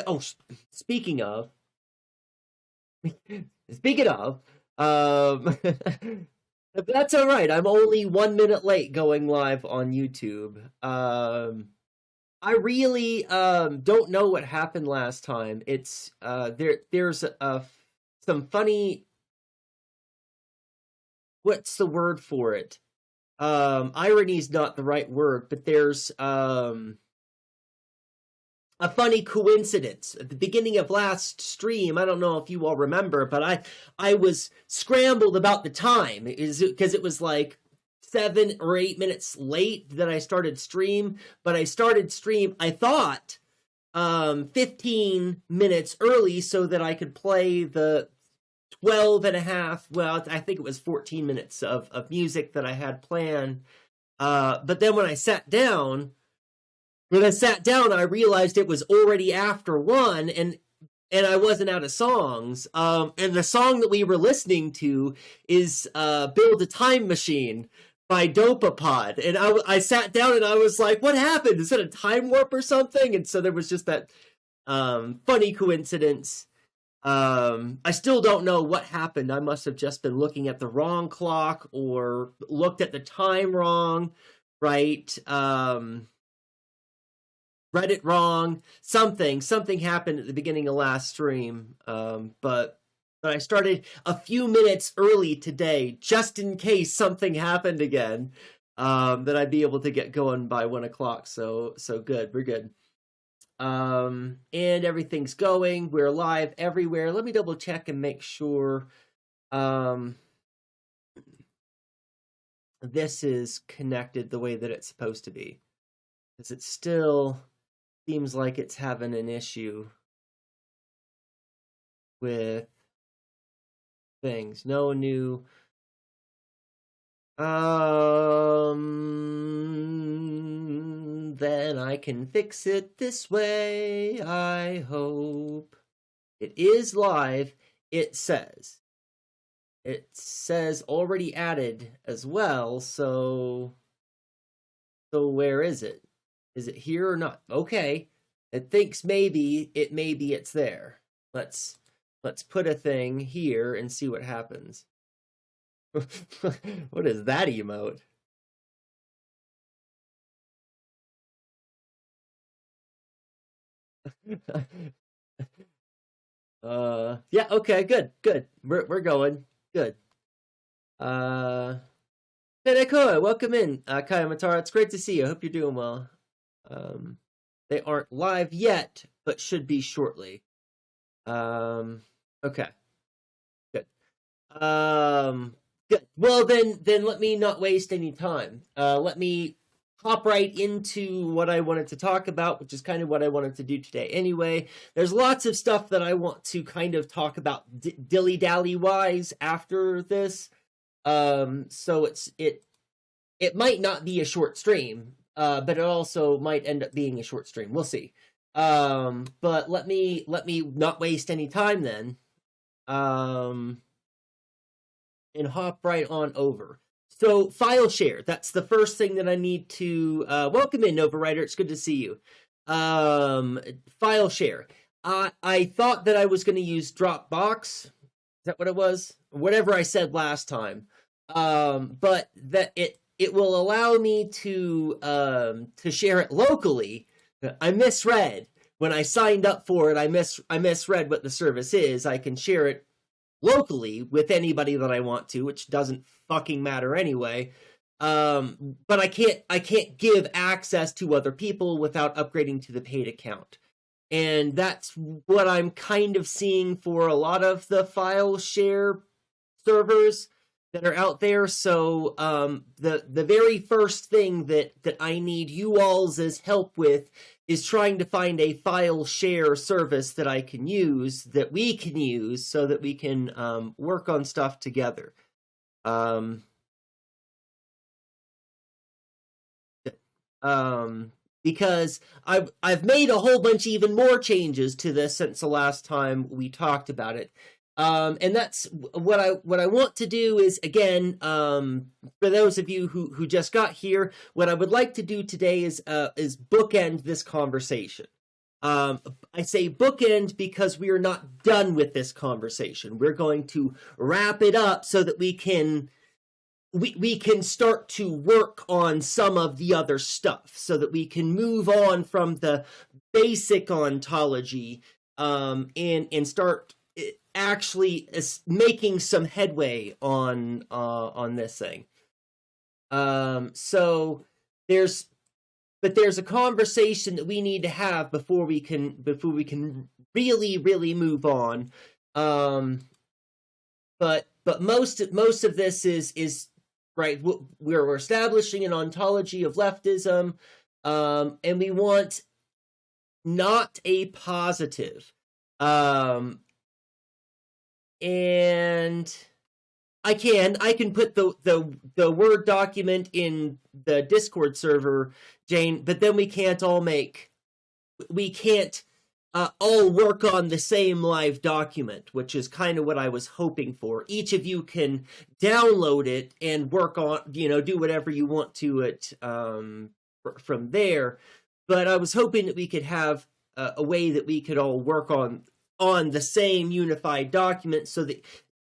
oh, speaking of, speaking of, um, that's all right. I'm only 1 minute late going live on YouTube. I really don't know what happened last time. It's there's some funny, what's the word for it? Irony is not the right word, but there's a funny coincidence. At the beginning of last stream, I don't know if you all remember, but I was scrambled about the time. Because it was like 7 or 8 minutes late that I started stream, but I started stream, I thought, 15 minutes early so that I could play the 12 and a half, well, I think it was 14 minutes of music that I had planned. But then when I sat down, I realized it was already after 1, and I wasn't out of songs. And the song that we were listening to is Build a Time Machine by Dopapod. And I sat down and I was like, what happened? Is it a time warp or something? And so there was just that funny coincidence. I still don't know what happened. I must have just been looking at the wrong clock or looked at the time wrong, right? Read it wrong. Something happened at the beginning of last stream. But I started a few minutes early today, just in case something happened again, that I'd be able to get going by 1 o'clock. So good. We're good. And everything's going. We're live everywhere. Let me double check and make sure this is connected the way that it's supposed to be, because it still seems like it's having an issue with things. No new then I can fix it this way, I hope. It is live, it says. It says already added as well, so where is it? Is it here or not? Okay. It thinks maybe it's there. Let's put a thing here and see what happens. What is that emote? Yeah, okay, good. We're going. Good. Teneko, welcome in, Kaya Matara. It's great to see you. I hope you're doing well. They aren't live yet, but should be shortly. Okay. Good. Good. Well, then let me not waste any time. Let me hop right into what I wanted to talk about, which is kind of what I wanted to do today anyway. There's lots of stuff that I want to kind of talk about dilly-dally wise after this. So it might not be a short stream, but it also might end up being a short stream. We'll see. But let me not waste any time then. And hop right on over. So file share, that's the first thing that I need to welcome in, Nova Writer. It's good to see you. File share. I thought that I was going to use Dropbox. Is that what it was? Whatever I said last time. But that it will allow me to share it locally. I misread when I signed up for it. I misread what the service is. I can share it locally with anybody that I want to, which doesn't fucking matter anyway. But I can't give access to other people without upgrading to the paid account. And that's what I'm kind of seeing for a lot of the file share servers that are out there. So the very first thing that I need you all's help with is trying to find a file share service that I can use, that we can use, so that we can work on stuff together. Because I've made a whole bunch even more changes to this since the last time we talked about it. And that's what I want to do is, again, for those of you who just got here, what I would like to do today is bookend this conversation. I say bookend because we are not done with this conversation. We're going to wrap it up so that we can start to work on some of the other stuff, so that we can move on from the basic ontology, and start actually making some headway on this thing. So there's a conversation that we need to have before we can really move on. But most of this is right. We're establishing an ontology of leftism, and we want not a positive. And I can put the Word document in the Discord server, Jane, but then we can't all work on the same live document, which is kind of what I was hoping for. Each of you can download it and work on, do whatever you want to it from there. But I was hoping that we could have a way that we could all work on the same unified document, so that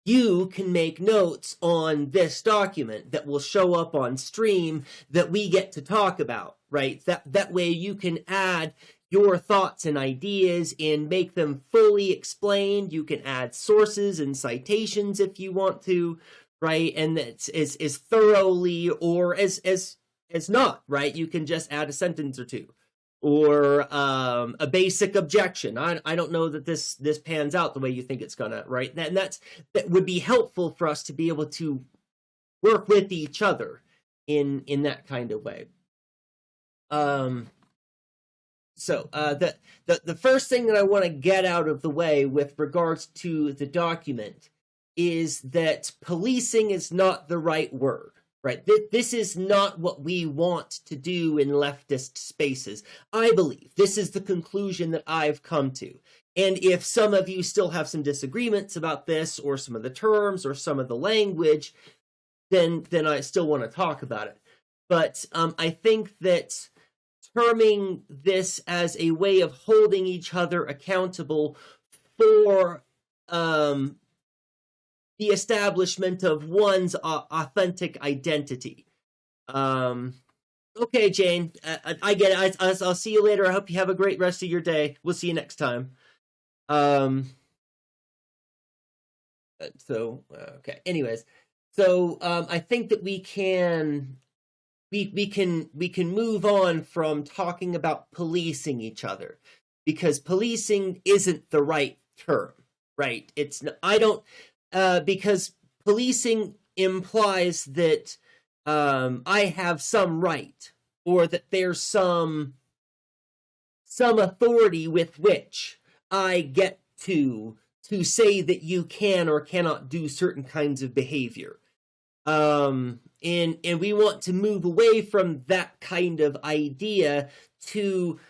you can make notes on this document that will show up on stream that we get to talk about, right? That way you can add your thoughts and ideas and make them fully explained. You can add sources and citations if you want to, right? And that's as thoroughly or as not, right? You can just add a sentence or two, or a basic objection. I don't know that this pans out the way you think it's gonna, right? And that would be helpful for us to be able to work with each other in that kind of way. So the first thing that I want to get out of the way with regards to the document is that policing is not the right word. Right. This is not what we want to do in leftist spaces. I believe this is the conclusion that I've come to. And if some of you still have some disagreements about this, or some of the terms, or some of the language, then I still want to talk about it. But I think that terming this as a way of holding each other accountable for the establishment of one's authentic identity. Okay, Jane, I get it. I'll see you later. I hope you have a great rest of your day. We'll see you next time. Okay. Anyways, so I think that we can move on from talking about policing each other, because policing isn't the right term, right? It's because policing implies that I have some right, or that there's some authority with which I get to say that you can or cannot do certain kinds of behavior. And we want to move away from that kind of idea to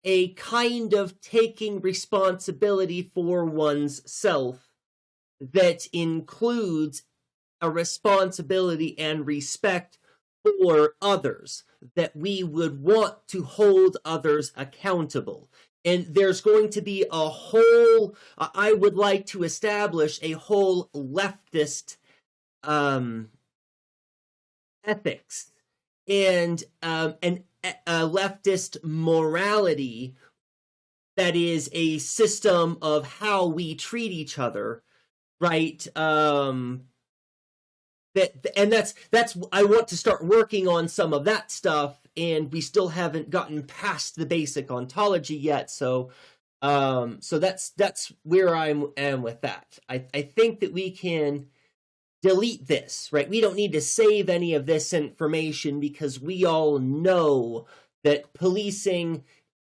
a kind of taking responsibility for one's self that includes a responsibility and respect for others, that we would want to hold others accountable. And there's going to be I would like to establish a whole leftist ethics and a leftist morality that is a system of how we treat each other, right? That's I want to start working on some of that stuff, and we still haven't gotten past the basic ontology yet. So that's where I am with that. I think that we can delete this, right? We don't need to save any of this information, because we all know that policing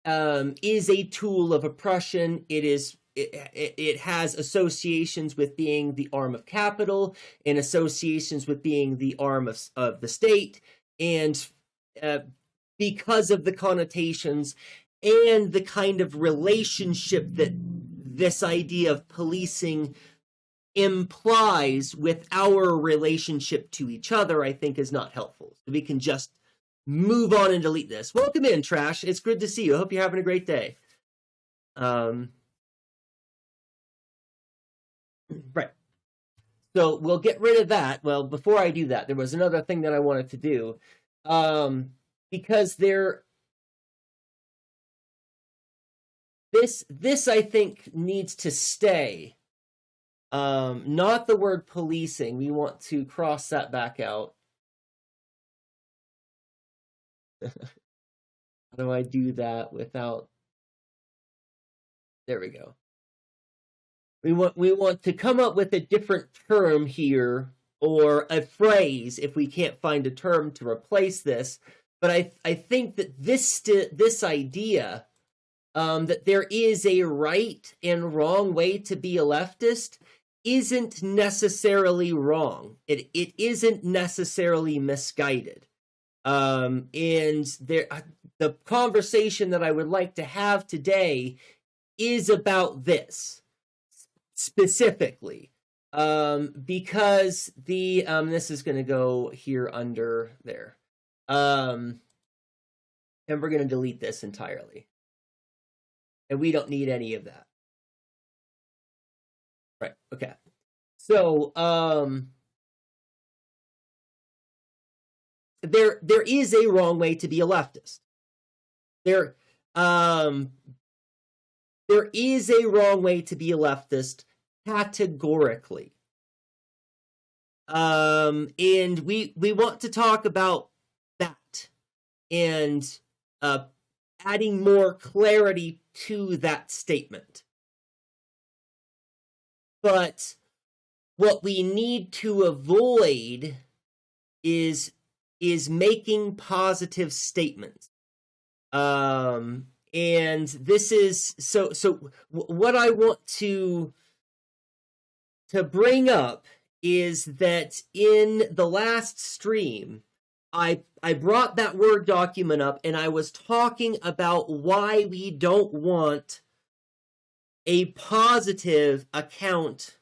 is a tool of oppression. It has associations with being the arm of capital, and associations with being the arm of the state, and because of the connotations and the kind of relationship that this idea of policing implies with our relationship to each other, I think is not helpful. So we can just move on and delete this. Welcome in, Trash. It's good to see you. I hope you're having a great day. Right. So we'll get rid of that. Well, before I do that, there was another thing that I wanted to do. Because this I think needs to stay. Not the word policing. We want to cross that back out. How do I do that without? There we go. We want to come up with a different term here, or a phrase if we can't find a term to replace this. But I think that this idea that there is a right and wrong way to be a leftist isn't necessarily wrong. It isn't necessarily misguided. And the conversation that I would like to have today is about this specifically, because this is going to go here under there, and we're going to delete this entirely, and we don't need any of that. Right? Okay. So there is a wrong way to be a leftist. There is a wrong way to be a leftist categorically. And we want to talk about that and adding more clarity to that statement. But what we need to avoid is making positive statements. And this is so what I want to bring up is that in the last stream, I brought that Word document up and I was talking about why we don't want a positive account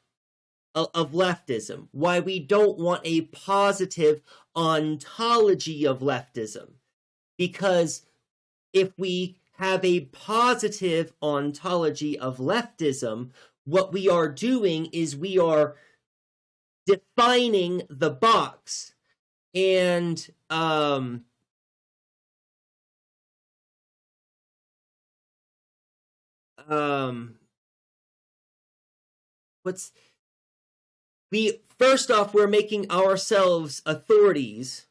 of leftism, why we don't want a positive ontology of leftism. Because if we have a positive ontology of leftism, what we are doing is we are defining the box. And first off, we're making ourselves authorities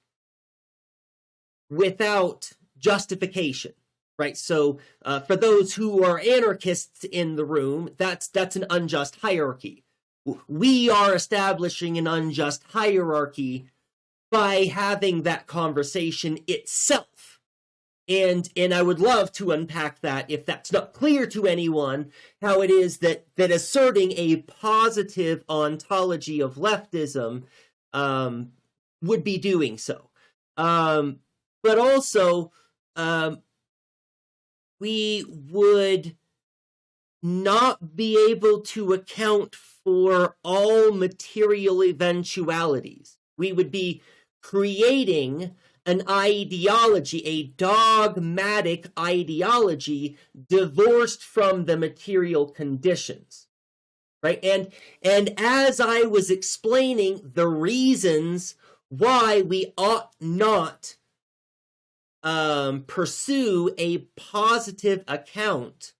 without justification, right? So for those who are anarchists in the room, that's an unjust hierarchy. We are establishing an unjust hierarchy by having that conversation itself. And I would love to unpack that, if that's not clear to anyone, how it is that asserting a positive ontology of leftism would be doing so. But also, we would not be able to account for all material eventualities. We would be creating an ideology, a dogmatic ideology divorced from the material conditions, right? And as I was explaining the reasons why we ought not pursue a positive account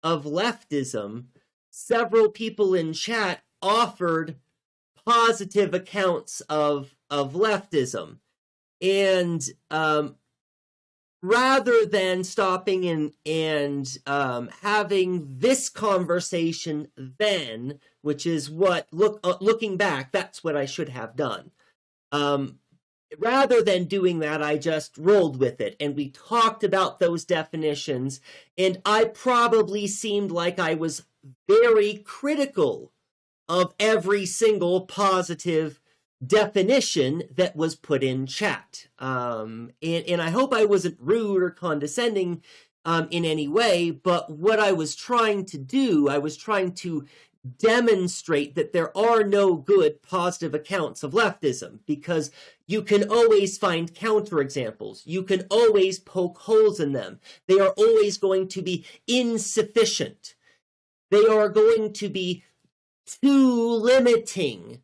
of leftism, several people in chat offered positive accounts of leftism. And rather than stopping and having this conversation then, which is what, looking back, that's what I should have done. Rather than doing that, I just rolled with it, and we talked about those definitions, and I probably seemed like I was very critical of every single positive definition that was put in chat. And I hope I wasn't rude or condescending in any way, but what I was trying to do, I was trying to demonstrate that there are no good positive accounts of leftism, because you can always find counterexamples. You can always poke holes in them. They are always going to be insufficient. They are going to be too limiting,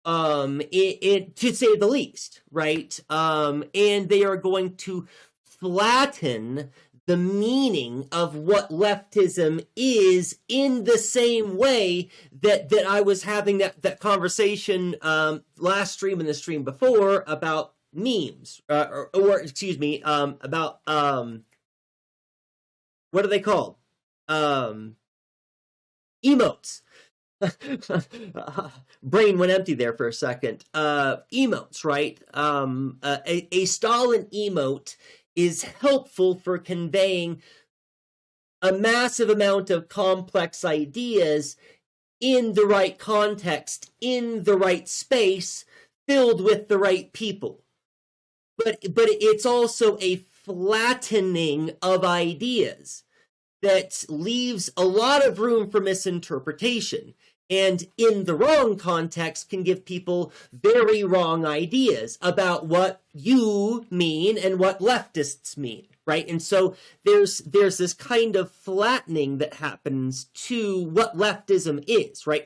to say the least, right? And they are going to flatten the meaning of what leftism is, in the same way that I was having that conversation last stream and the stream before about memes, or excuse me, about what are they called? Emotes. Brain went empty there for a second. Emotes, right? A Stalin emote is helpful for conveying a massive amount of complex ideas in the right context, in the right space, filled with the right people. But it's also a flattening of ideas that leaves a lot of room for misinterpretation, and in the wrong context can give people very wrong ideas about what you mean and what leftists mean, right? And so there's this kind of flattening that happens to what leftism is, right?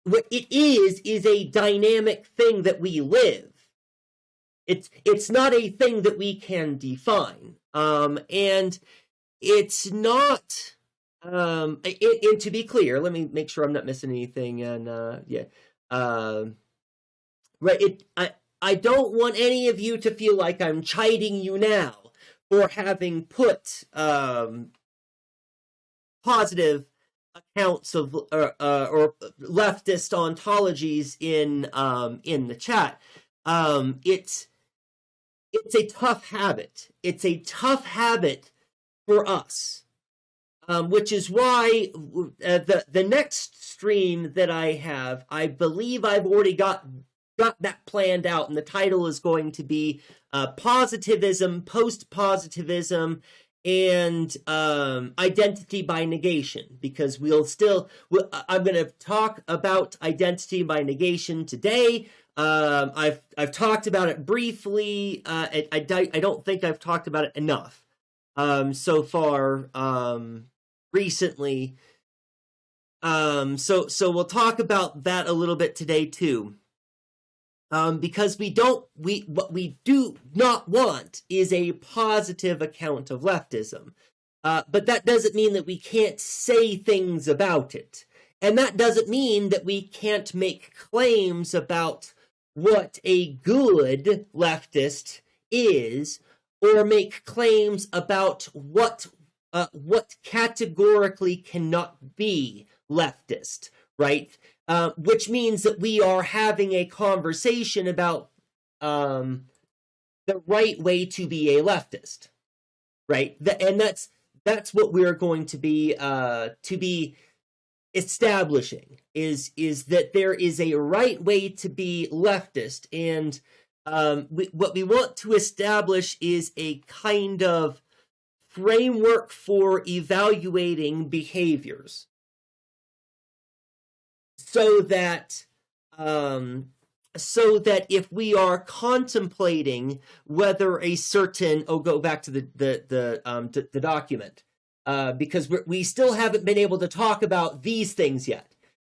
What it is a dynamic thing that we live. It's not a thing that we can define, and it's not. And to be clear, let me make sure I'm not missing anything. And right. I don't want any of you to feel like I'm chiding you now for having put positive accounts of or leftist ontologies in the chat. It's a tough habit. It's a tough habit for us. Which is why the next stream that I have, I believe I've already got that planned out, and the title is going to be Positivism, Post-Positivism, and Identity by Negation, because I'm going to talk about identity by negation today. I've talked about it briefly. I don't think I've talked about it enough so far. Recently. So we'll talk about that a little bit today too. Because what we do not want is a positive account of leftism. But that doesn't mean that we can't say things about it. And that doesn't mean that we can't make claims about what a good leftist is, or make claims about what categorically cannot be leftist, right? Which means that we are having a conversation about the right way to be a leftist, right? And that's what we're going to be establishing is that there is a right way to be leftist, and what we want to establish is a kind of framework for evaluating behaviors, so that if we are contemplating whether a certain, go back to the document, because we still haven't been able to talk about these things yet.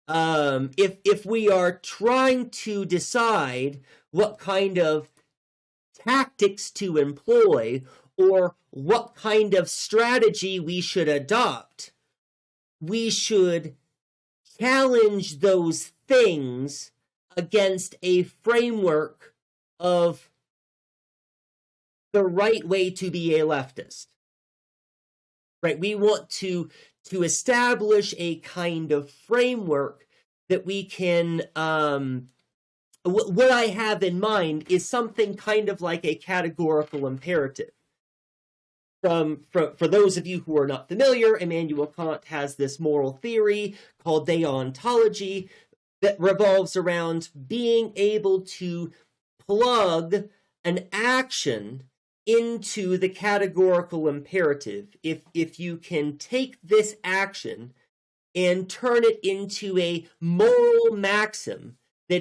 If we are trying to decide what kind of tactics to employ, or what kind of strategy we should adopt, we should challenge those things against a framework of the right way to be a leftist. Right? We want to establish a kind of framework that we can, what I have in mind is something kind of like a categorical imperative. For those of you who are not familiar, Immanuel Kant has this moral theory called deontology that revolves around being able to plug an action into the categorical imperative. If you can take this action and turn it into a moral maxim that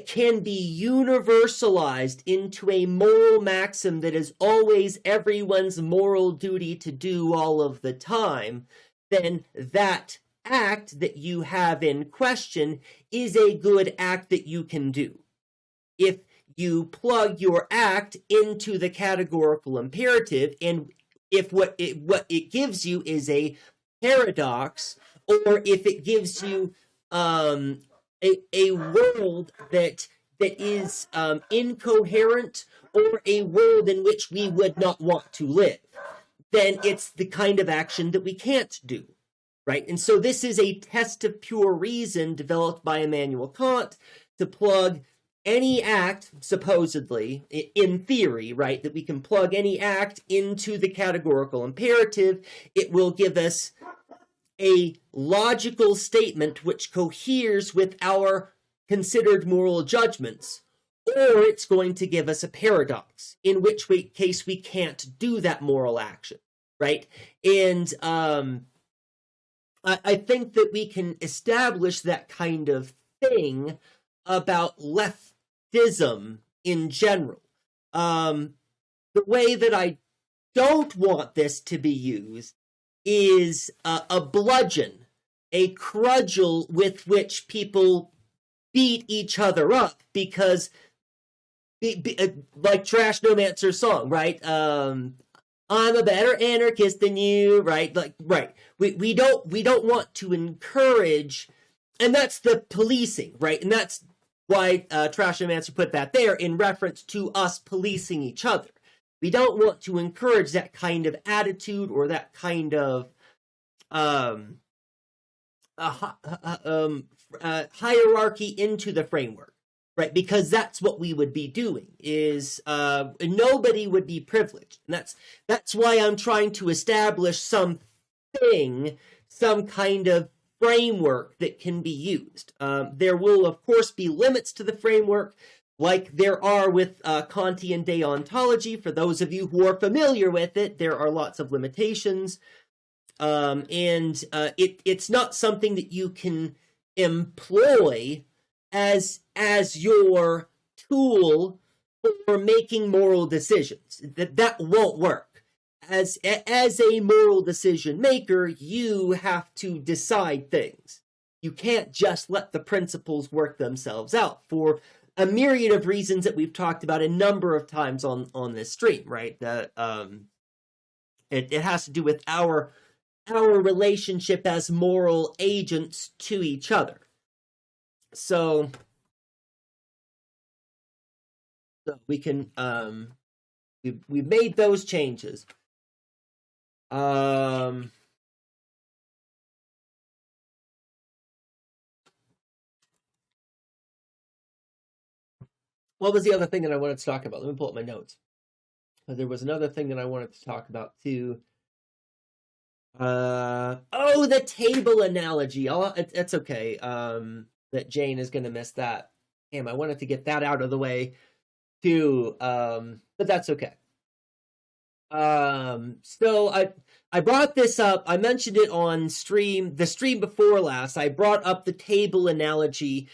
can be universalized into a moral maxim that is always everyone's moral duty to do all of the time, then that act that you have in question is a good act that you can do. If you plug your act into the categorical imperative, and if what it gives you is a paradox, or if it gives you a world that is incoherent, or a world in which we would not want to live, then it's the kind of action that we can't do, right? And so this is a test of pure reason developed by Immanuel Kant to plug any act, supposedly, in theory, right, that we can plug any act into the categorical imperative. It will give us a logical statement which coheres with our considered moral judgments, or it's going to give us a paradox, in which case we can't do that moral action, right? And I think that we can establish that kind of thing about leftism in general. The way that I don't want this to be used is a bludgeon, a cudgel with which people beat each other up because, like Trash Nomancer's song, right? I'm a better anarchist than you, right? Like, right. We don't want to encourage, and that's the policing, right? And that's why Trash Nomancer put that there in reference to us policing each other. We don't want to encourage that kind of attitude or that kind of hierarchy into the framework, right? Because that's what we would be doing, is nobody would be privileged. And that's why I'm trying to establish some kind of framework that can be used. There will, of course, be limits to the framework, like there are with Kantian deontology. For those of you who are familiar with it, there are lots of limitations. And it's not something that you can employ as your tool for making moral decisions. That won't work. As a moral decision maker, you have to decide things. You can't just let the principles work themselves out for a myriad of reasons that we've talked about a number of times on this stream, right? That it has to do with our relationship as moral agents to each other. So we can we've made those changes. What was the other thing that I wanted to talk about? Let me pull up my notes. There was another thing that I wanted to talk about too. The table analogy. It's okay. That Jane is going to miss that. Damn, I wanted to get that out of the way too. But that's okay. So I brought this up. I mentioned it on the stream before last. I brought up the table analogy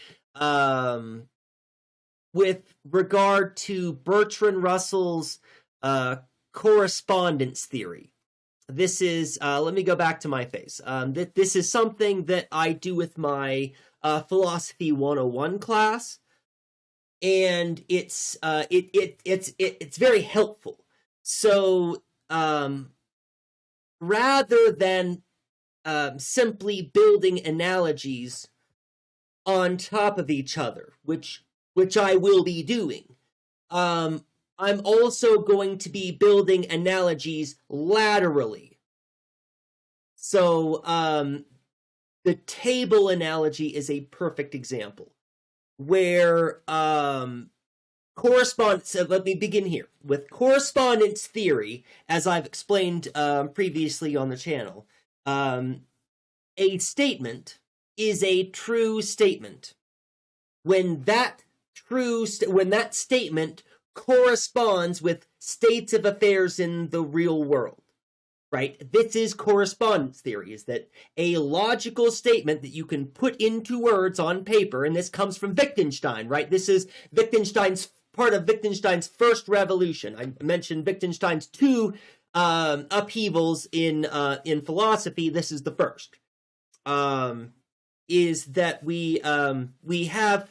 with regard to Bertrand Russell's correspondence theory. This is, let me go back to my face. This is something that I do with my Philosophy 101 class, and it's very helpful. So rather than simply building analogies on top of each other, which I will be doing, I'm also going to be building analogies laterally. So the table analogy is a perfect example where correspondence. Let me begin here with correspondence theory, as I've explained previously on the channel. A statement is a true statement when that statement corresponds with states of affairs in the real world. right? This is correspondence theory, is that a logical statement that you can put into words on paper, and this comes from Wittgenstein, right? This is Wittgenstein's part of Wittgenstein's first revolution. I mentioned Wittgenstein's two upheavals in philosophy. This is the first. Is that we have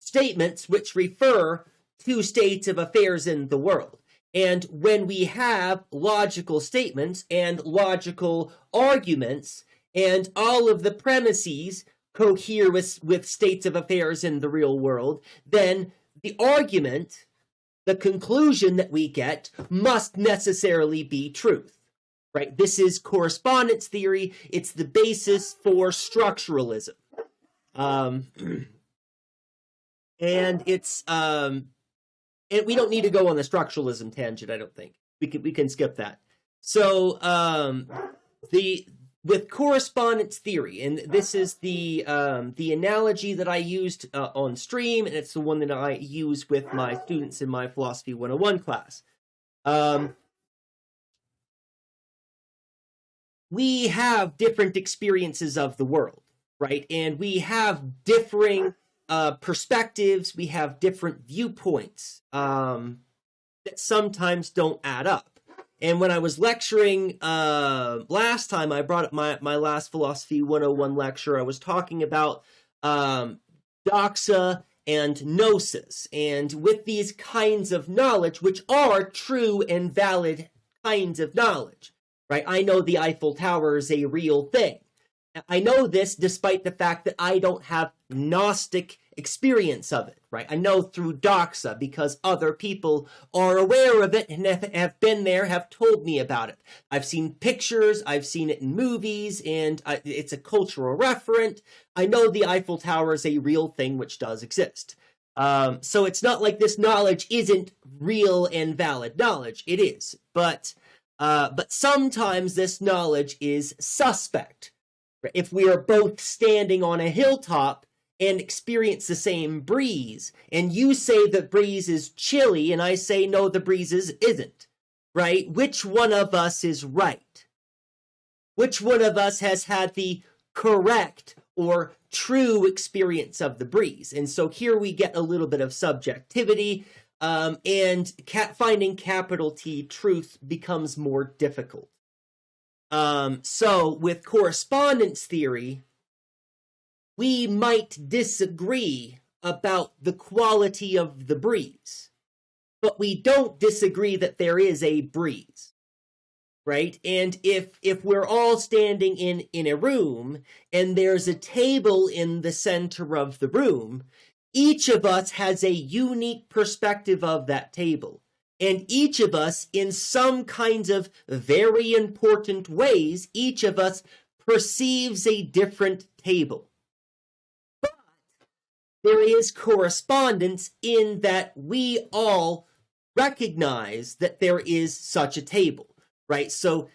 statements which refer to states of affairs in the world. And when we have logical statements and logical arguments, and all of the premises cohere with states of affairs in the real world, then the argument, the conclusion that we get, must necessarily be truth, right? This is correspondence theory. It's the basis for structuralism. And it's and we don't need to go on the structuralism tangent, I don't think. We can skip that. So with correspondence theory, and this is the analogy that I used on stream, and it's the one that I use with my students in my Philosophy 101 class. We have different experiences of the world, right? And we have differing perspectives, we have different viewpoints that sometimes don't add up. And when I was lecturing last time, I brought up my last Philosophy 101 lecture, I was talking about doxa and gnosis. And with these kinds of knowledge, which are true and valid kinds of knowledge, right? I know the Eiffel Tower is a real thing. I know this despite the fact that I don't have Gnostic experience of it, right? I know through doxa because other people are aware of it and have been there, have told me about it. I've seen pictures, I've seen it in movies, and it's a cultural referent. I know the Eiffel Tower is a real thing which does exist. So it's not like this knowledge isn't real and valid knowledge. It is, but sometimes this knowledge is suspect. If we are both standing on a hilltop and experience the same breeze, and you say the breeze is chilly, and I say, no, the breeze isn't, right? Which one of us is right? Which one of us has had the correct or true experience of the breeze? And so here we get a little bit of subjectivity, and finding capital T truth becomes more difficult. So with correspondence theory, we might disagree about the quality of the breeze, but we don't disagree that there is a breeze, right? And if we're all standing in a room and there's a table in the center of the room, each of us has a unique perspective of that table. And each of us, in some kinds of very important ways, each of us perceives a different table. But there is correspondence in that we all recognize that there is such a table, right? So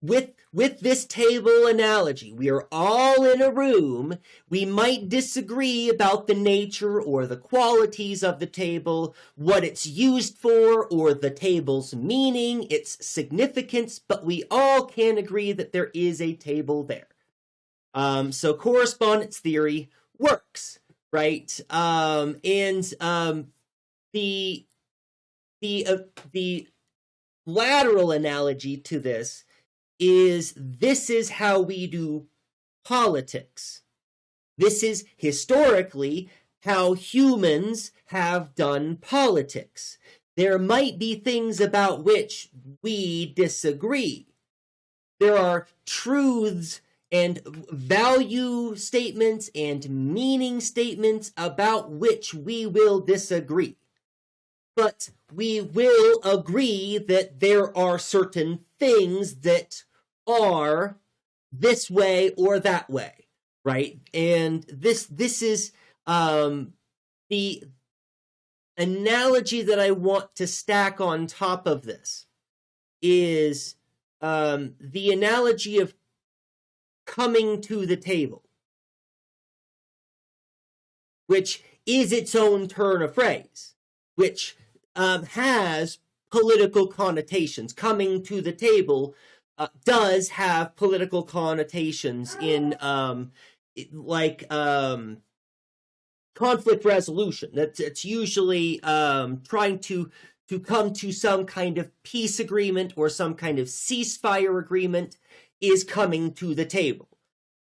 with this table analogy, we are all in a room. We might disagree about the nature or the qualities of the table, what it's used for, or the table's meaning, its significance, but we all can agree that there is a table there. So correspondence theory works, right? The lateral analogy to this is how we do politics. This is historically how humans have done politics. There might be things about which we disagree. There are truths and value statements and meaning statements about which we will disagree. But we will agree that there are certain things that are this way or that way, right? And this is the analogy that I want to stack on top of this is the analogy of coming to the table, which is its own turn of phrase, which has political connotations. Coming to the table does have political connotations in conflict resolution. It's usually trying to come to some kind of peace agreement or some kind of ceasefire agreement is coming to the table.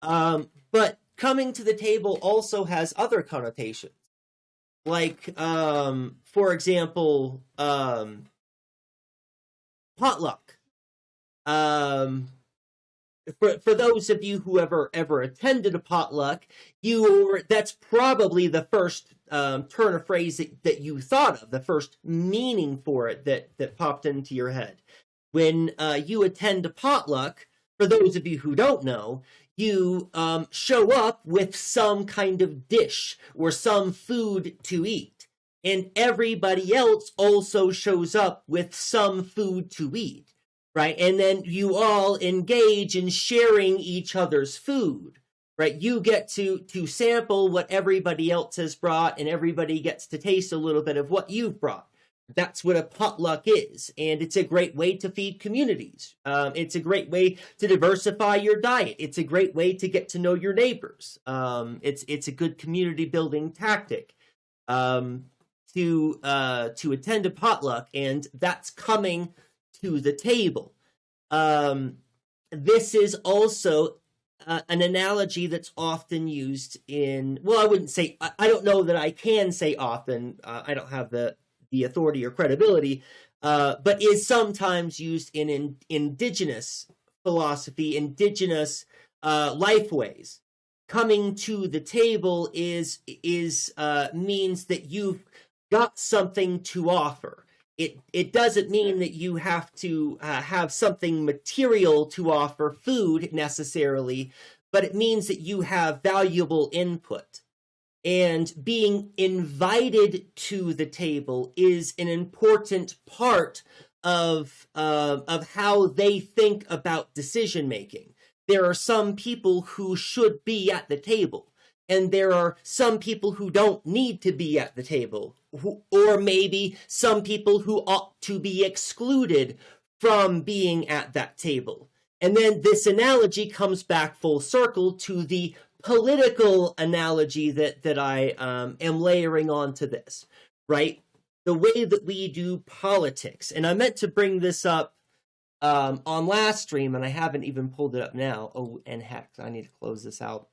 But coming to the table also has other connotations. Like, for example, potluck. For those of you who ever attended a potluck, that's probably the first turn of phrase that you thought of, the first meaning for it that popped into your head. When you attend a potluck, for those of you who don't know, you show up with some kind of dish or some food to eat. And everybody else also shows up with some food to eat, right? And then you all engage in sharing each other's food, right? You get to sample what everybody else has brought, and everybody gets to taste a little bit of what you've brought. That's what a potluck is, and it's a great way to feed communities. It's a great way to diversify your diet. It's a great way to get to know your neighbors. It's a good community building tactic to attend a potluck, and that's coming to the table. This is also an analogy that's often used in, well, I wouldn't say, I don't know that I can say often, I don't have the authority or credibility, but is sometimes used in indigenous philosophy, indigenous lifeways. Coming to the table is means that you've got something to offer. It doesn't mean that you have to have something material to offer, food necessarily, but it means that you have valuable input. And being invited to the table is an important part of how they think about decision making. There are some people who should be at the table, and there are some people who don't need to be at the table, or maybe some people who ought to be excluded from being at that table. And then this analogy comes back full circle to the political analogy that I am layering onto this, right? The way that we do politics. And I meant to bring this up on last stream, and I haven't even pulled it up now. Oh, and heck, I need to close this out.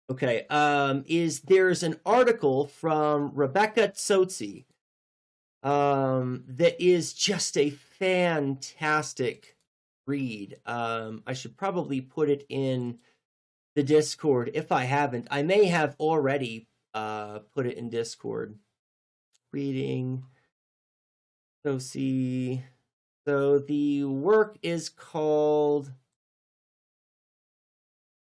Okay, there's an article from Rebecca Tsotsi that is just a fantastic read. I should probably put it in the Discord if I haven't. I may have already put it in Discord. Reading. Tsotsi. So the work is called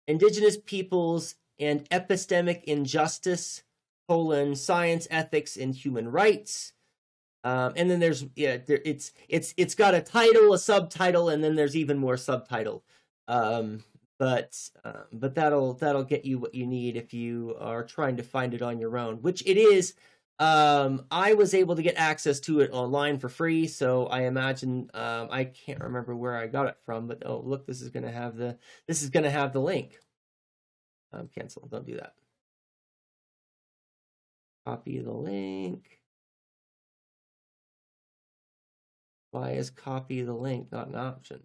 Indigenous Peoples and Epistemic Injustice, Science, Ethics, and Human Rights. And then there's, it's got a title, a subtitle, and then there's even more subtitle. But that'll get you what you need if you are trying to find it on your own, which it is. I was able to get access to it online for free, so I imagine, I can't remember where I got it from, but oh, look, this is going to have the link. Cancel, don't do that. Copy the link. Why is copy the link not an option?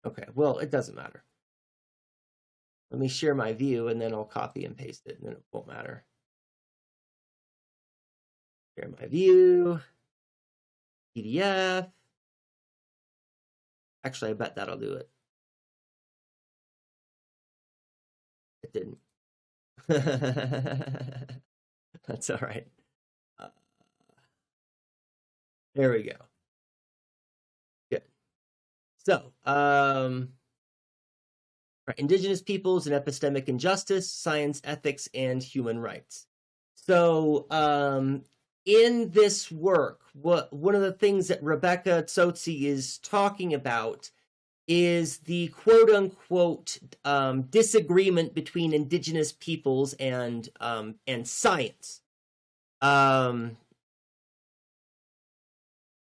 Okay, well, it doesn't matter. Let me share my view, and then I'll copy and paste it, and then it won't matter. Share my view. PDF. Actually, I bet that'll do it. It didn't. That's all right. There we go. Good. So, Indigenous Peoples and Epistemic Injustice, Science, Ethics, and Human Rights. So, in this work, one of the things that Rebecca Tsotsi is talking about is the quote-unquote disagreement between Indigenous peoples and science.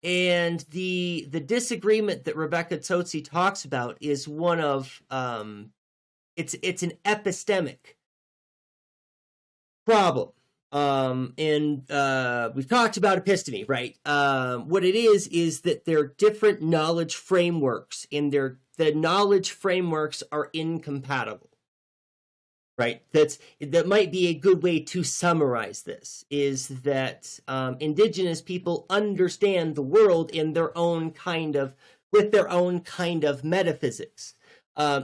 And the disagreement that Rebecca Tsotsi talks about is one of it's an epistemic problem. And we've talked about episteme, right? What it is that there are different knowledge frameworks, and the knowledge frameworks are incompatible. Right, that might be a good way to summarize this, is that indigenous people understand the world in their own kind of, with their own kind of metaphysics,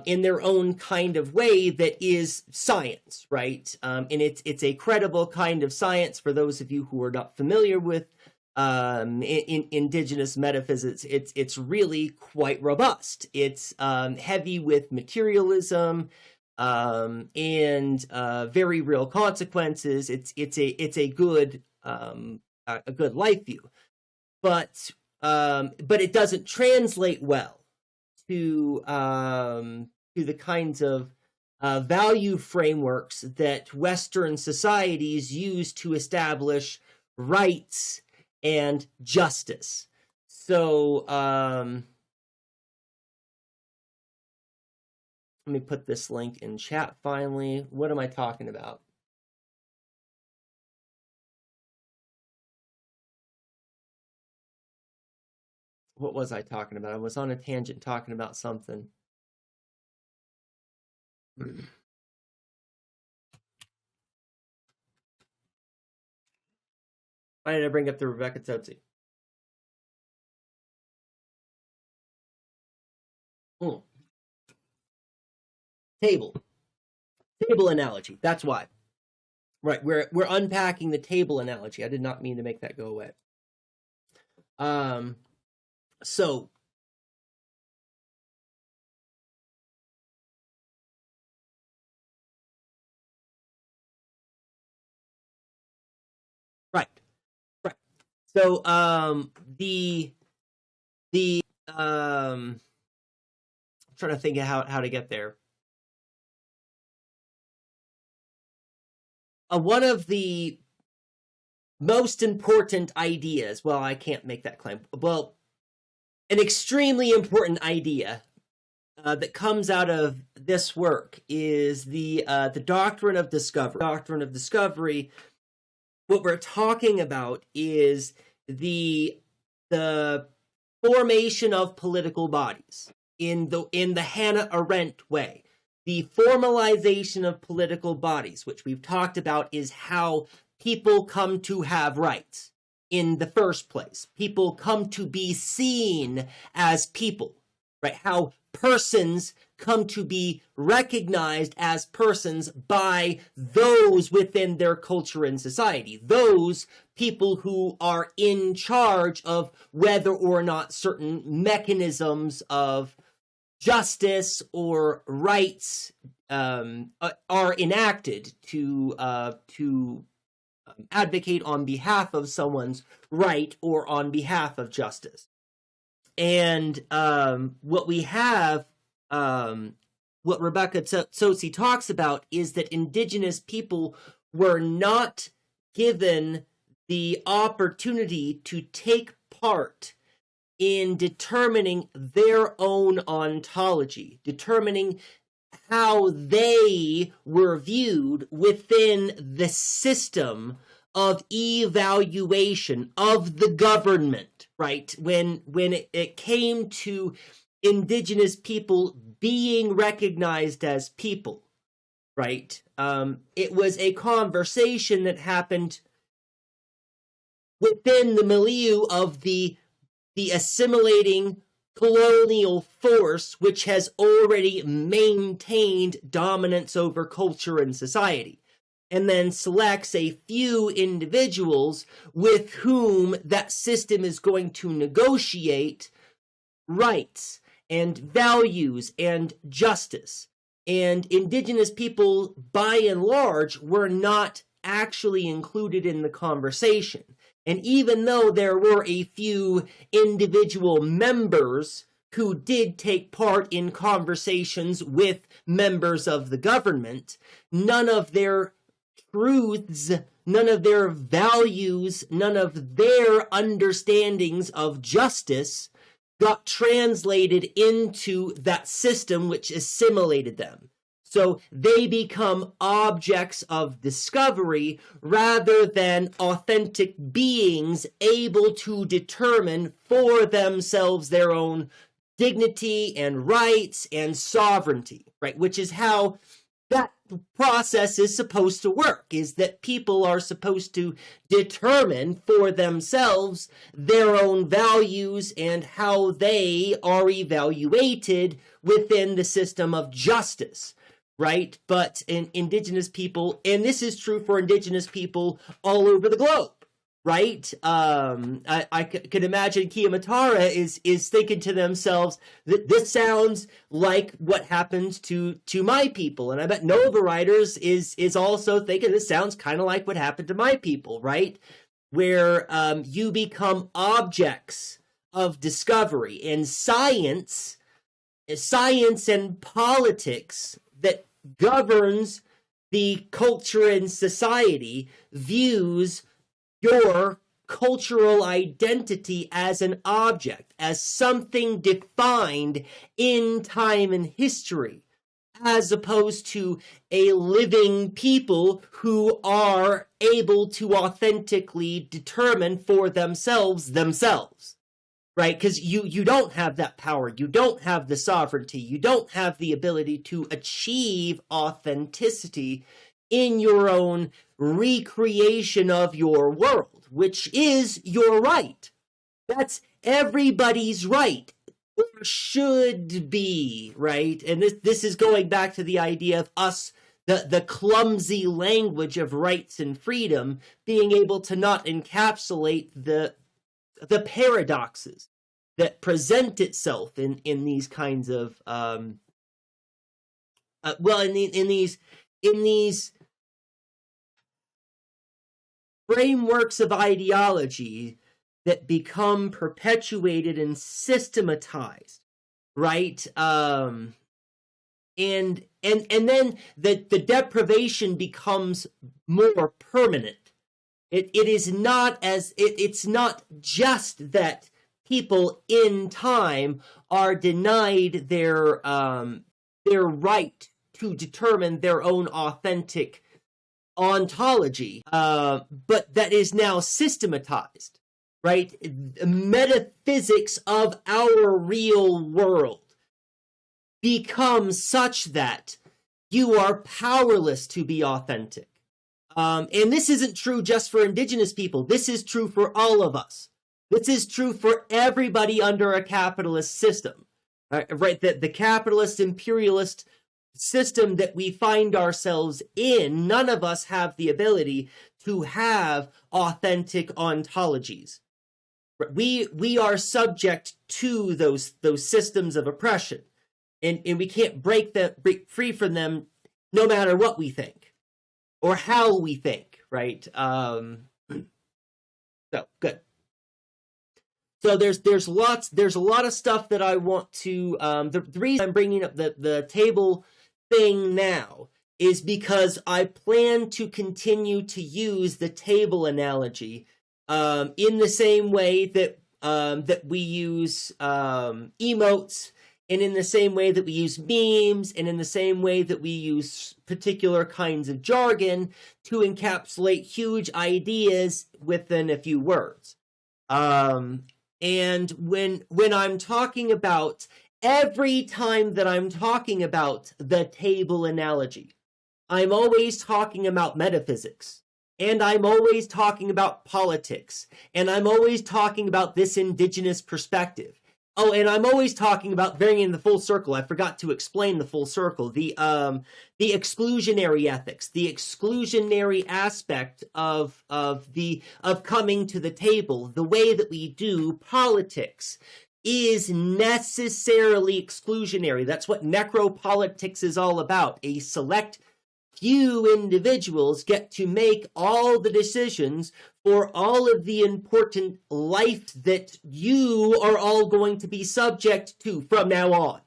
in their own kind of way that is science, right? And it's a credible kind of science. For those of you who are not familiar with indigenous metaphysics, it's really quite robust. It's heavy with materialism. And very real consequences. It's a good life view, but it doesn't translate well to the kinds of value frameworks that Western societies use to establish rights and justice. So let me put this link in chat finally. What am I talking about? What was I talking about? I was on a tangent talking about something. Why did I bring up the Rebecca Tsotsi? Table analogy. That's why. Right, we're unpacking the table analogy. I did not mean to make that go away. So right. So I'm trying to think of how to get there. One of the most important ideas, well, I can't make that claim. Well, an extremely important idea that comes out of this work is the doctrine of discovery. Doctrine of discovery. What we're talking about is the formation of political bodies in the Hannah Arendt way. The formalization of political bodies, which we've talked about, is how people come to have rights in the first place. People come to be seen as people, right? How persons come to be recognized as persons by those within their culture and society. Those people who are in charge of whether or not certain mechanisms of justice or rights are enacted to advocate on behalf of someone's right or on behalf of justice. And what we have, what Rebecca Tsotsi talks about, is that indigenous people were not given the opportunity to take part in determining their own ontology, determining how they were viewed within the system of evaluation of the government, right? When it came to indigenous people being recognized as people, right? It was a conversation that happened within the milieu of the assimilating colonial force, which has already maintained dominance over culture and society, and then selects a few individuals with whom that system is going to negotiate rights and values and justice. And indigenous people, by and large, were not actually included in the conversation. And even though there were a few individual members who did take part in conversations with members of the government, none of their truths, none of their values, none of their understandings of justice got translated into that system which assimilated them. So they become objects of discovery rather than authentic beings able to determine for themselves their own dignity and rights and sovereignty, right? Which is how that process is supposed to work, is that people are supposed to determine for themselves their own values and how they are evaluated within the system of justice, right? But in indigenous people, and this is true for indigenous people all over the globe, right? I could imagine Kiamatara is thinking to themselves that this sounds like what happened to my people, and I bet Nova Riders is also thinking this sounds kind of like what happened to my people, right? Where you become objects of discovery, and science and politics that governs the culture and society views your cultural identity as an object, as something defined in time and history, as opposed to a living people who are able to authentically determine for themselves, right? Because you don't have that power, you don't have the sovereignty, you don't have the ability to achieve authenticity in your own recreation of your world, which is your right. That's everybody's right, or should be, right? And this is going back to the idea of us, the clumsy language of rights and freedom, being able to not encapsulate the paradoxes that present itself in these kinds of in these frameworks of ideology that become perpetuated and systematized, right? And then the deprivation becomes more permanent. It's not just that people in time are denied their right to determine their own authentic ontology, but that is now systematized, right? Metaphysics of our real world becomes such that you are powerless to be authentic. And this isn't true just for indigenous people. This is true for all of us. This is true for everybody under a capitalist system, right? The capitalist imperialist system that we find ourselves in, none of us have the ability to have authentic ontologies. We are subject to those systems of oppression, and we can't break free from them no matter what we think or how we think, right? So good. So there's a lot of stuff that I want to. The reason I'm bringing up the table thing now is because I plan to continue to use the table analogy in the same way that we use emotes, and in the same way that we use memes, and in the same way that we use particular kinds of jargon to encapsulate huge ideas within a few words. And when I'm talking about, every time that I'm talking about the table analogy, I'm always talking about metaphysics, and I'm always talking about politics, and I'm always talking about this indigenous perspective. Oh, and I'm always talking about bringing the full circle. I forgot to explain the full circle. The exclusionary ethics, the exclusionary aspect of coming to the table, the way that we do politics is necessarily exclusionary. That's what necropolitics is all about. A select few individuals get to make all the decisions for all of the important life that you are all going to be subject to from now on,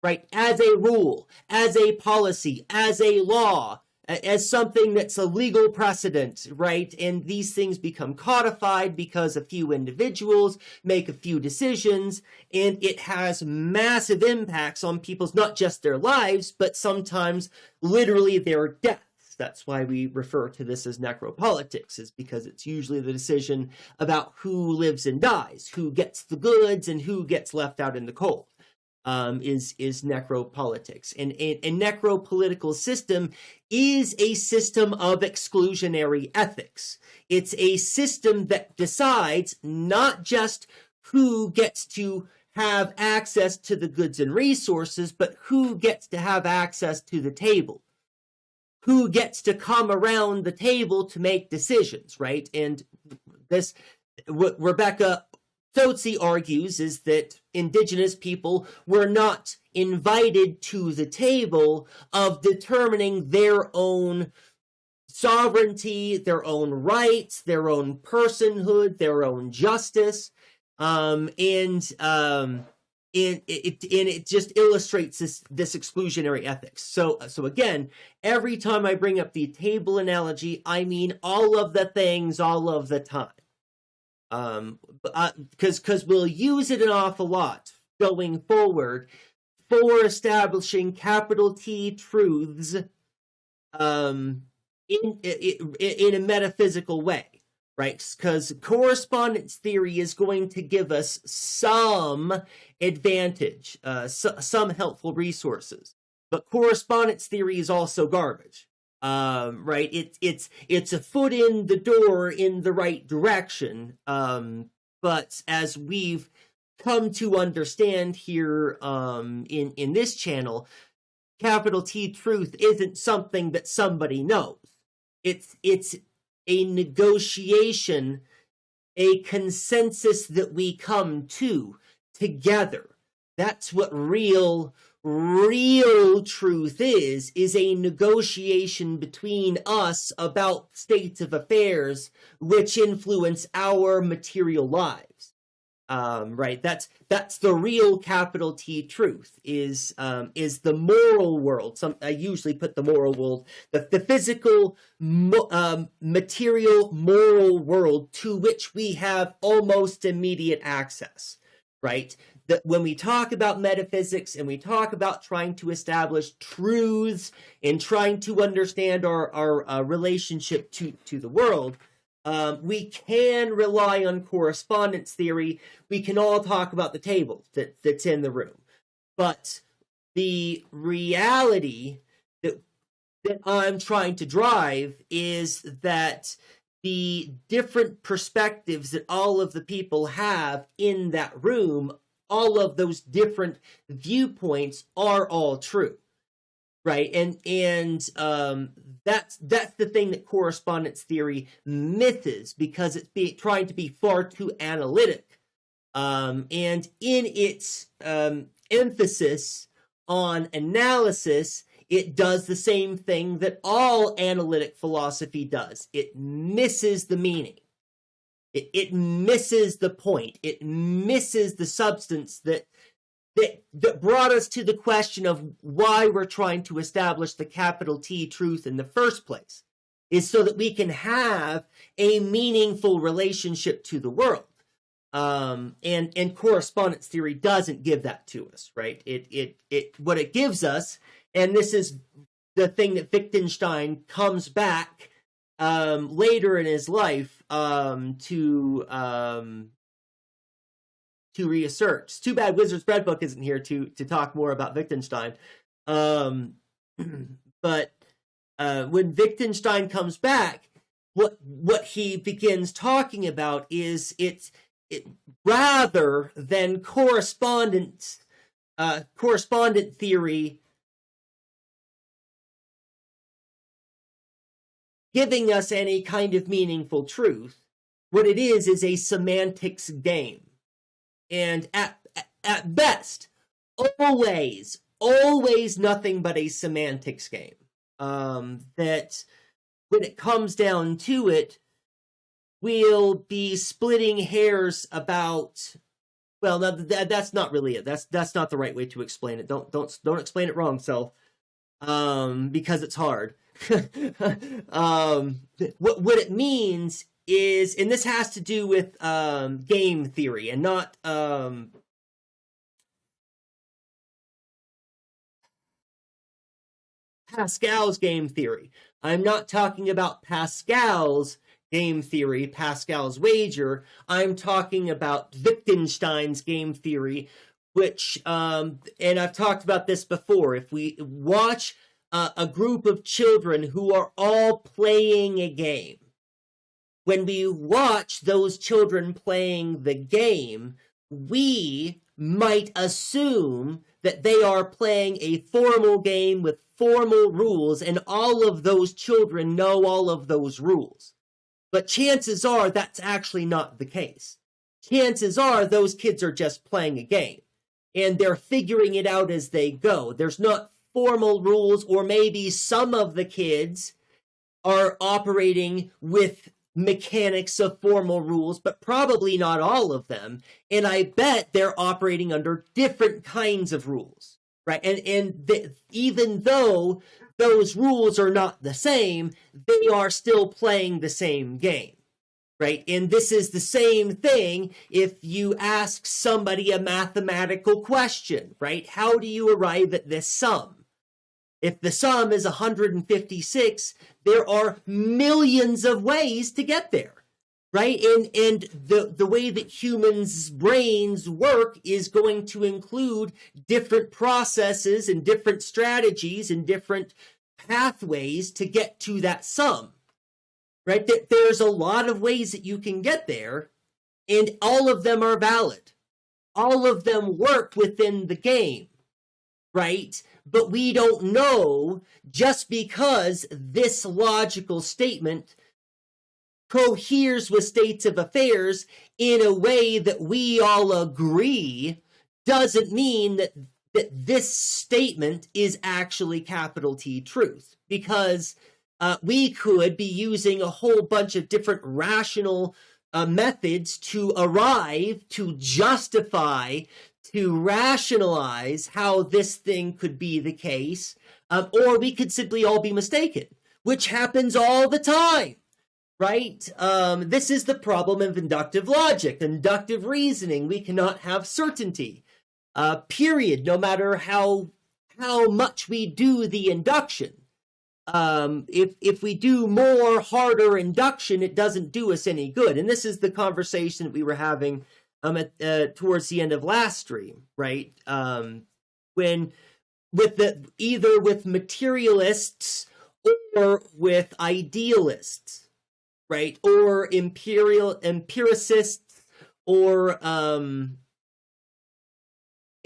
right? As a rule, as a policy, as a law, as something that's a legal precedent, right? And these things become codified because a few individuals make a few decisions, and it has massive impacts on people's, not just their lives, but sometimes literally their deaths. That's why we refer to this as necropolitics, is because it's usually the decision about who lives and dies, who gets the goods and who gets left out in the cold. Is necropolitics. And a necropolitical system is a system of exclusionary ethics. It's a system that decides not just who gets to have access to the goods and resources, but who gets to have access to the table, who gets to come around the table to make decisions, right? And this, what Rebecca Sozi argues, is that indigenous people were not invited to the table of determining their own sovereignty, their own rights, their own personhood, their own justice, and it just illustrates this exclusionary ethics. So again, every time I bring up the table analogy, I mean all of the things, all of the time. Because we'll use it an awful lot going forward for establishing capital T truths in a metaphysical way, right? Because correspondence theory is going to give us some advantage, some helpful resources, but correspondence theory is also garbage. Right, it's a foot in the door in the right direction, but as we've come to understand here in this channel, capital T truth isn't something that somebody knows. It's a negotiation, a consensus that we come to together. That's what real truth is a negotiation between us about states of affairs which influence our material lives. Right, that's the real capital T truth, is the moral world. I usually put the moral world, the physical, material, moral world to which we have almost immediate access, right? That when we talk about metaphysics and we talk about trying to establish truths and trying to understand our relationship to the world, we can rely on correspondence theory. We can all talk about the table that's in the room. But the reality that I'm trying to drive is that the different perspectives that all of the people have in that room, all of those different viewpoints are all true, right? And that's the thing that correspondence theory misses, because it's trying to be far too analytic, and in its emphasis on analysis, it does the same thing that all analytic philosophy does. It misses the meaning. It misses the point. It misses the substance that brought us to the question of why we're trying to establish the capital T truth in the first place, is so that we can have a meaningful relationship to the world. And correspondence theory doesn't give that to us, right? What it gives us, and this is the thing that Wittgenstein comes back later in his life to reassert. It's too bad Wizard's Bread Book isn't here to talk more about Wittgenstein. But when Wittgenstein comes back, what he begins talking about is it rather than correspondent theory giving us any kind of meaningful truth, what it is a semantics game. And at best, always nothing but a semantics game. That when it comes down to it, we'll be splitting hairs about. Well, that's not really it. That's not the right way to explain it. Don't explain it wrong, self. Because it's hard. What it means is, and this has to do with game theory and not Pascal's game theory. I'm not talking about Pascal's game theory, Pascal's wager. I'm talking about Wittgenstein's game theory, which, and I've talked about this before. If we watch a group of children who are all playing a game, when we watch those children playing the game, we might assume that they are playing a formal game with formal rules, and all of those children know all of those rules. But chances are that's actually not the case. Chances are those kids are just playing a game, and they're figuring it out as they go. There's not formal rules, or maybe some of the kids are operating with mechanics of formal rules, but probably not all of them. And I bet they're operating under different kinds of rules, right? And even though those rules are not the same, they are still playing the same game, right? And this is the same thing if you ask somebody a mathematical question, right? How do you arrive at this sum? If the sum is 156, there are millions of ways to get there, right? And the way that humans' brains work is going to include different processes and different strategies and different pathways to get to that sum, right? There's a lot of ways that you can get there, and all of them are valid. All of them work within the game, right? But we don't know, just because this logical statement coheres with states of affairs in a way that we all agree, doesn't mean that this statement is actually capital T truth. Because we could be using a whole bunch of different rational methods to arrive, to justify, to rationalize how this thing could be the case, or we could simply all be mistaken, which happens all the time, right? This is the problem of inductive logic, inductive reasoning. We cannot have certainty, period, no matter how much we do the induction. If we do more, harder induction, it doesn't do us any good. And this is the conversation that we were having towards the end of last stream, right? When either with materialists or with idealists, right? Or empiricists or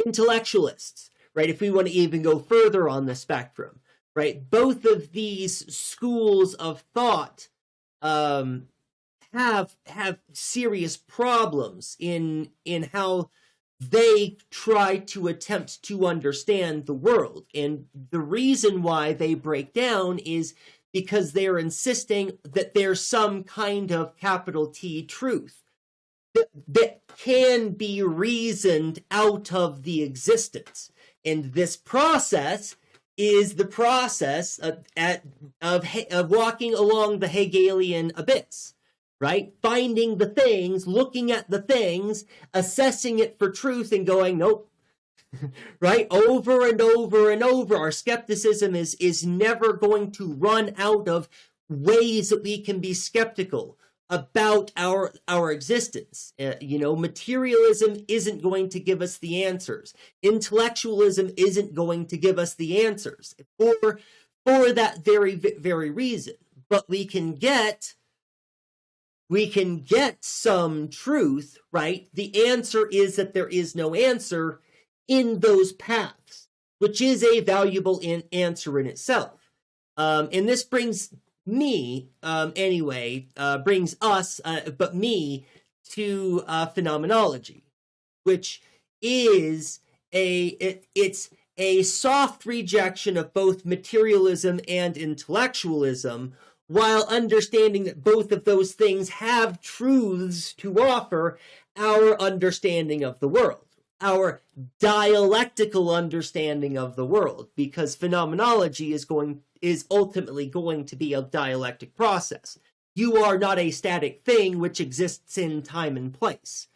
intellectualists, right? If we want to even go further on the spectrum, right? Both of these schools of thought have serious problems in how they try to attempt to understand the world. And the reason why they break down is because they're insisting that there's some kind of capital T truth that can be reasoned out of the existence. And this process is the process of walking along the Hegelian abyss, right? Finding the things, looking at the things, assessing it for truth, and going, nope, right? Over and over and over. Our skepticism is never going to run out of ways that we can be skeptical about our existence. Materialism isn't going to give us the answers. Intellectualism isn't going to give us the answers for that very, very reason. But we can get some truth, right? The answer is that there is no answer in those paths, which is a valuable answer in itself. And this brings me, brings us, but me, to phenomenology, which is it's a soft rejection of both materialism and intellectualism, while understanding that both of those things have truths to offer our understanding of the world, our dialectical understanding of the world, because phenomenology is going is ultimately going to be a dialectic process. You are not a static thing which exists in time and place,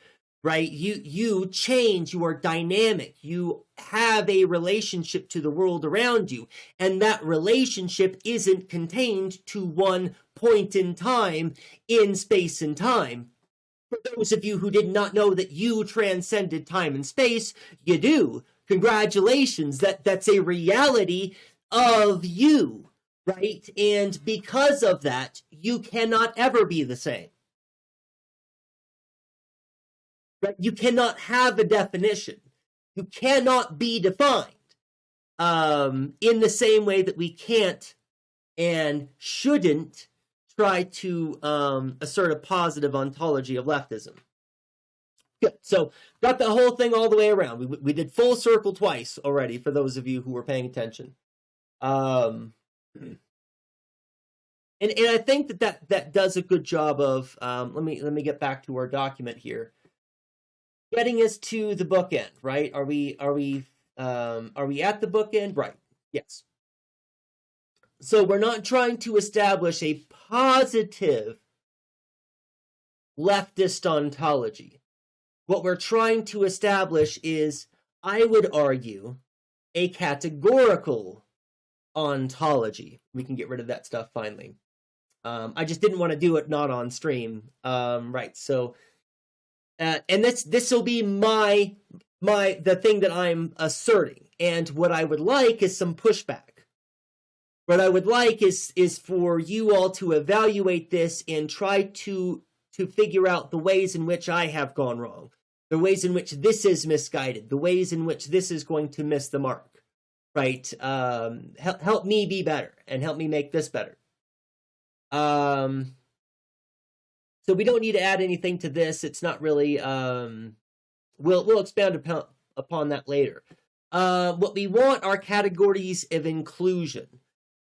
right? You change, you are dynamic, you have a relationship to the world around you, and that relationship isn't contained to one point in time in space and time. For those of you who did not know that you transcended time and space, you do. Congratulations, that's a reality of you, right? And because of that, you cannot ever be the same. Right? You cannot have a definition. You cannot be defined in the same way that we can't and shouldn't try to assert a positive ontology of leftism. Good. So got the whole thing all the way around. We did full circle twice already for those of you who were paying attention. And I think that does a good job of let me get back to our document here, getting us to the bookend. Right? Are we at the bookend? Right. Yes. So we're not trying to establish a positive leftist ontology. What we're trying to establish is, I would argue, a categorical ontology. We can get rid of that stuff finally. I just didn't want to do it not on stream. Right. So, and this will be the thing that I'm asserting. And what I would like is some pushback. What I would like is for you all to evaluate this and try to figure out the ways in which I have gone wrong, the ways in which this is misguided, the ways in which this is going to miss the mark, right? Help me be better and help me make this better. So we don't need to add anything to this. It's not really, we'll expand upon that later. What we want are categories of inclusion.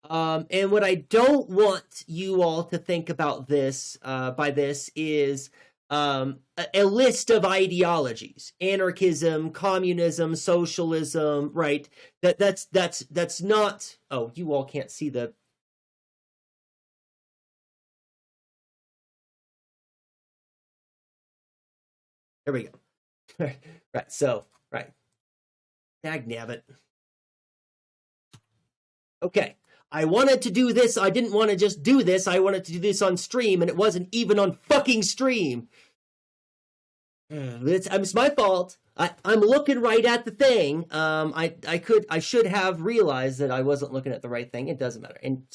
And what I don't want you all to think about this by this is a list of ideologies: anarchism, communism, socialism, right? That's not. Oh, you all can't see the. There we go. Right. So right. Dagnabbit. Okay. I wanted to do this. I didn't want to just do this. I wanted to do this on stream, and it wasn't even on fucking stream. It's my fault. I'm looking right at the thing. I should have realized that I wasn't looking at the right thing. It doesn't matter. And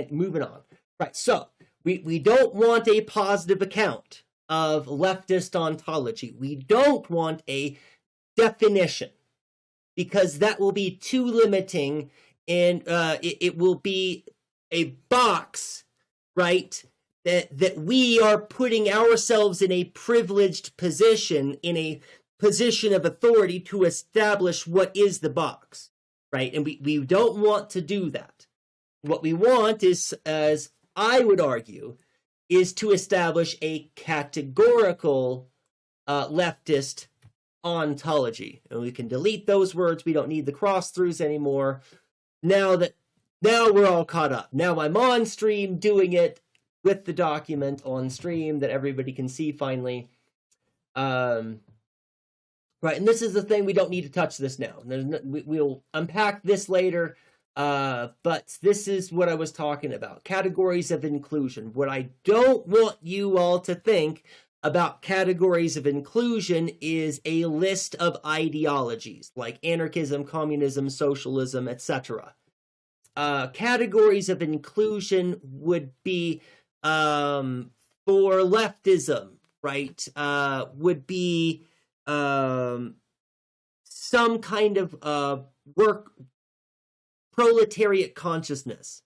moving on. Right. So we don't want a positive account of leftist ontology. We don't want a definition, because that will be too limiting. And it will be a box, right, that we are putting ourselves in a privileged position, in a position of authority to establish what is the box, right? And we don't want to do that. What we want is, as I would argue, is to establish a categorical leftist ontology. And we can delete those words. We don't need the cross-throughs anymore. Now we're all caught up. Now I'm on stream doing it with the document on stream that everybody can see finally. Right, and this is the thing, we don't need to touch this now. We'll unpack this later, but this is what I was talking about. Categories of inclusion. What I don't want you all to think about categories of inclusion is a list of ideologies like anarchism, communism, socialism, etc. Categories of inclusion would be for leftism, right? Would be some kind of work proletariat consciousness,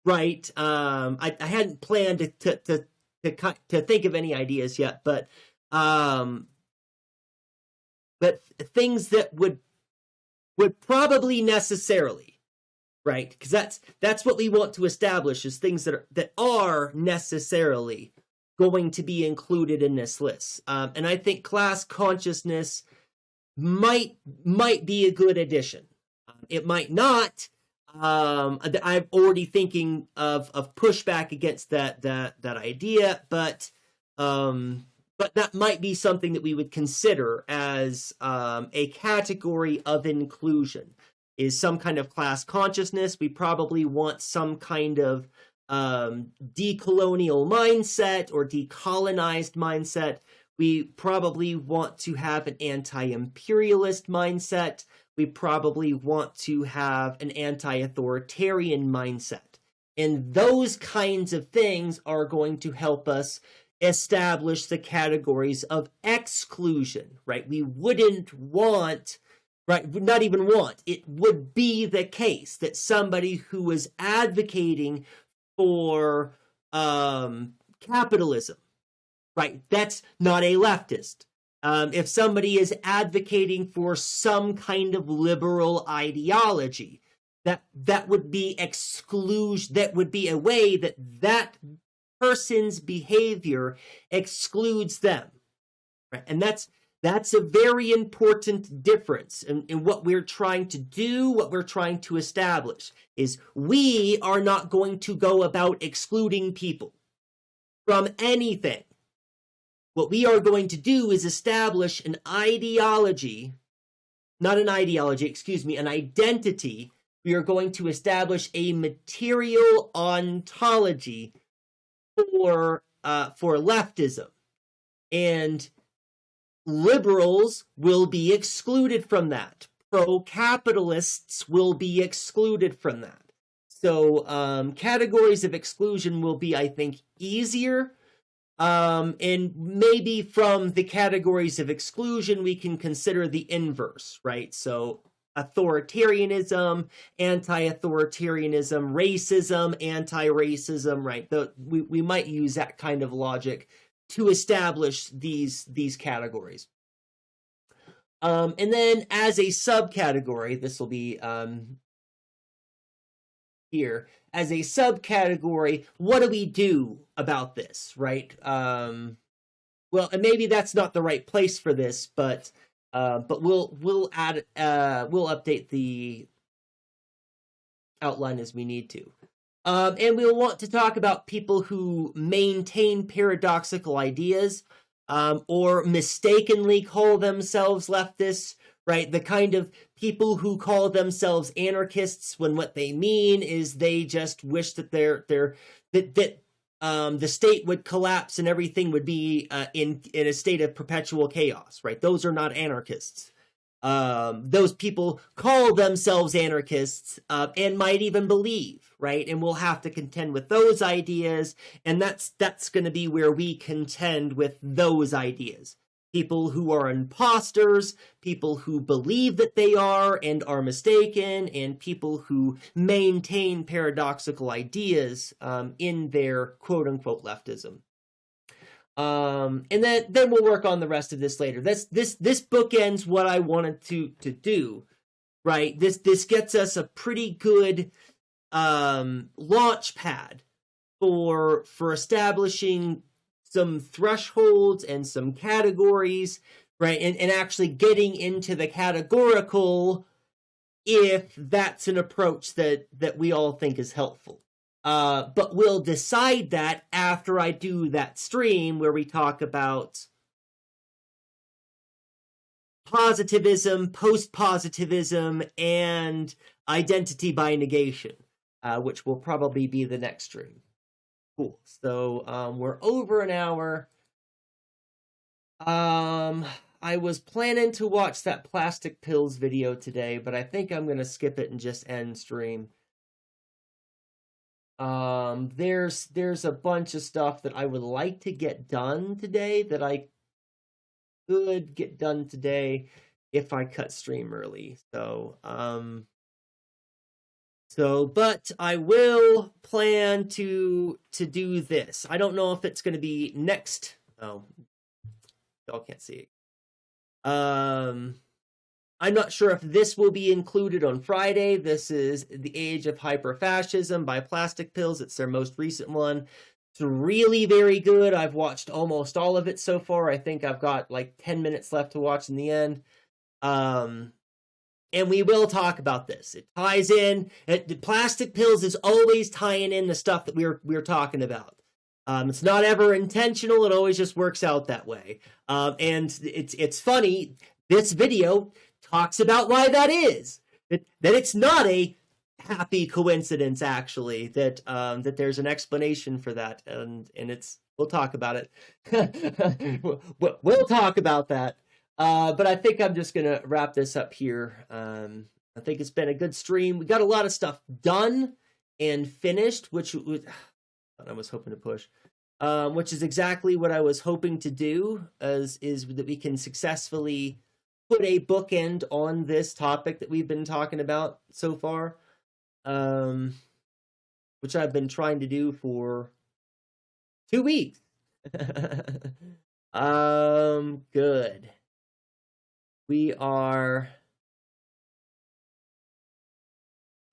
right? I hadn't planned to think of any ideas yet, but things that would probably necessarily, right? Because that's what we want to establish, is things that are necessarily going to be included in this list. And I think class consciousness might be a good addition. It might not. I'm already thinking of pushback against that idea, but that might be something that we would consider as a category of inclusion. Is some kind of class consciousness. We probably want some kind of decolonial mindset or decolonized mindset. We probably want to have an anti-imperialist mindset. We probably want to have an anti-authoritarian mindset. And those kinds of things are going to help us establish the categories of exclusion, right? We wouldn't want, right, not even want, it would be the case that somebody who was advocating for capitalism, right, that's not a leftist. If somebody is advocating for some kind of liberal ideology, that would be exclusion. That would be a way that person's behavior excludes them, right? And that's a very important difference in what we're trying to do, what we're trying to establish, is we are not going to go about excluding people from anything. What we are going to do is establish an ideology, not an ideology, excuse me, an identity. We are going to establish a material ontology for leftism. And liberals will be excluded from that. Pro-capitalists will be excluded from that. So categories of exclusion will be, I think, easier. And maybe from the categories of exclusion, we can consider the inverse, right? So authoritarianism, anti-authoritarianism, racism, anti-racism, right? We might use that kind of logic to establish these categories. And then as a subcategory, this will be here, as a subcategory, what do we do about this, right? Well, and maybe that's not the right place for this, but we'll add we'll update the outline as we need to. And we'll want to talk about people who maintain paradoxical ideas, or mistakenly call themselves leftists, right? The kind of people who call themselves anarchists when what they mean is they just wish that the state would collapse and everything would be in a state of perpetual chaos, right? Those are not anarchists. Those people call themselves anarchists and might even believe, right? And we'll have to contend with those ideas, and that's going to be where we contend with those ideas. People who are imposters, people who believe that they are and are mistaken, and people who maintain paradoxical ideas in their quote-unquote leftism. And then we'll work on the rest of this later. This bookends what I wanted to do, right? This gets us a pretty good launch pad for establishing some thresholds and some categories, right? And actually getting into the categorical, if that's an approach that we all think is helpful. But we'll decide that after I do that stream where we talk about positivism, post-positivism, and identity by negation, which will probably be the next stream. Cool. So we're over an hour. I was planning to watch that plastic pills video today, but I think I'm going to skip it and just end stream. There's a bunch of stuff that I would like to get done today that I could get done today if I cut stream early. But I will plan to do this. I don't know if it's going to be next. Oh, y'all can't see it. I'm not sure if this will be included on Friday. This is The Age of Hyperfascism by Plastic Pills. It's their most recent one. It's really very good. I've watched almost all of it so far. I think I've got like 10 minutes left to watch in the end. and we will talk about this. It ties in. The plastic pills is always tying in the stuff that we're talking about. It's not ever intentional. It always just works out that way. And it's funny. This video talks about why that is. That it's not a happy coincidence, actually. That there's an explanation for that, and we'll talk about it. We'll talk about that. But I think I'm just gonna wrap this up here. I think it's been a good stream. We got a lot of stuff done and finished, which I was hoping to push, which is exactly what I was hoping to do, is that we can successfully put a bookend on this topic that we've been talking about so far, which I've been trying to do for 2 weeks. Good. We are,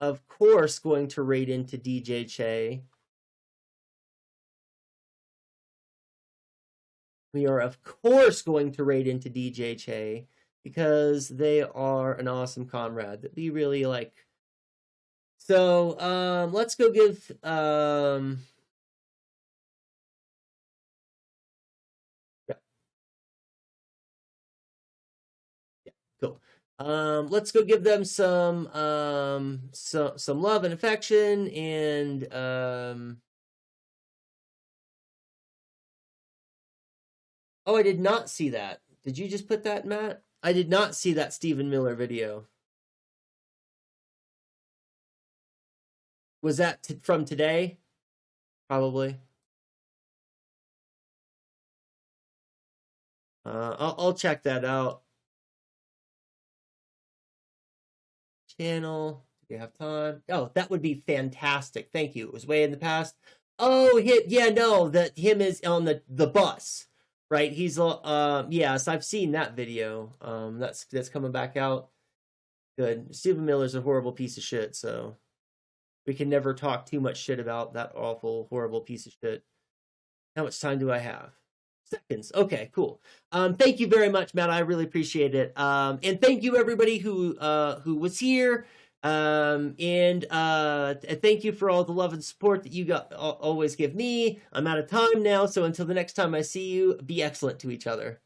of course, going to raid into DJ Che. We are, of course, going to raid into DJ Che because they are an awesome comrade that we really like. So let's go give cool. Let's go give them some love and affection, and oh, I did not see that. Did you just put that, Matt? I did not see that Stephen Miller video. Was that from today? Probably. I'll check that out. Channel. Do we have time? Oh, that would be fantastic. Thank you. It was way in the past. Oh, yeah, no, that him is on the bus, right? He's yes, I've seen that video. That's coming back out. Good. Stephen Miller's a horrible piece of shit, so we can never talk too much shit about that awful, horrible piece of shit. How much time do I have? Seconds. Okay, cool. Thank you very much, Matt. I really appreciate it. And thank you everybody who was here. And thank you for all the love and support that you always give me. I'm out of time now, so until the next time I see you, be excellent to each other.